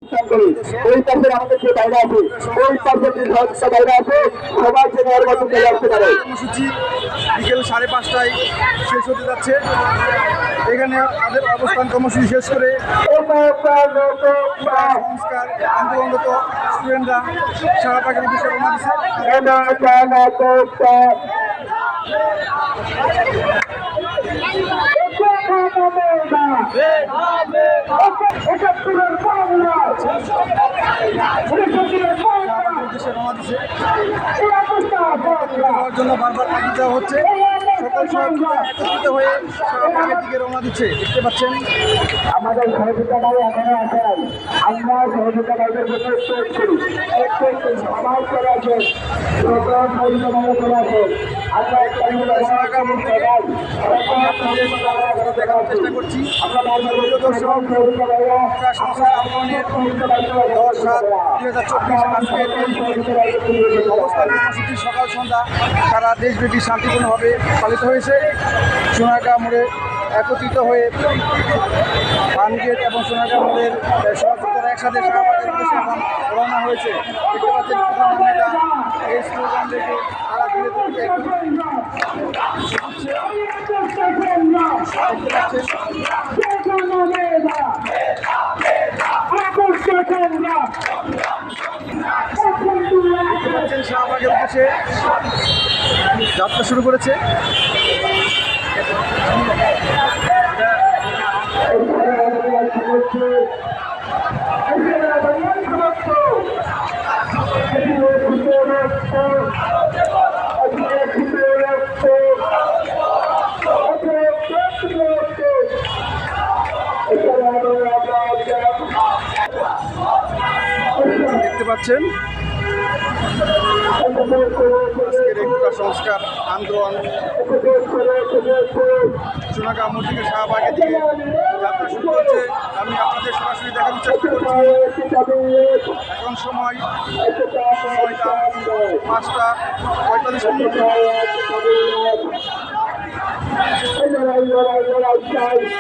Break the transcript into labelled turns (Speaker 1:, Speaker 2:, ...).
Speaker 1: অবস্থান করি। ওই পাশে আমাদের যে বাইরে আছে, ওই পাশে যে সহযোগিতা বাইরে আছে, সবাই যে নেওয়ার মতো চলে আসতে পারে।
Speaker 2: কর্মসূচি বিকেল 5:30টায় শেষ হতে যাচ্ছে। এখানে তাদের অবস্থান কর্মসূচি শেষ করে সংস্কার আন্দোলনরত স্টুডেন্টরা শাহবাগের উদ্দেশ্যে রওনা দিচ্ছে। জন্য বারবার তাগিদ দেওয়া হচ্ছে। সকল সহযোগিতা একত্রিত হয়ে শাহবাগের দিকে রওনা দিচ্ছে। দেখতে পাচ্ছেন
Speaker 1: আমাদের সহযোগিতা ভাই এখনো আছেন। আমরা সহযোগিতা ভাইদের জন্য একটু সমাজ করে আছেন, সহযোগিতা ভাই করে আছেন। আমরা
Speaker 2: দেখানোর চেষ্টা করছি। সংস্কার আন্দোলনের 10/7/2024 আজকের অবস্থান কর্মসূচি সকাল সন্ধ্যা সারা দেশব্যাপী শান্তিপূর্ণভাবে পালিত হয়েছে। সোনারগাঁ মোড়ে একত্রিত হয়ে পানগেট এবং সোনারগাঁ মোড়ের সহযোগিতারা একসাথে শাহবাগের উদ্দেশ্যে এখন রওনা হয়েছে। দেখতে পাচ্ছেন প্রধান নেতা এই স্লোগান দেখে তারা ধীরে ধীরে শাহবাগের উদ্দেশ্যে যাত্রা শুরু করেছে। দেখতে পাচ্ছেন আজকের একটা সংস্কার আন্দোলন সোনারগাঁ মোড় থেকে শাহবাগের দিকে যাত্রা শুরু করেছে। আমি আপনাদের সরাসরি দেখানোর চেষ্টা করছি। এখন সময় 5:45।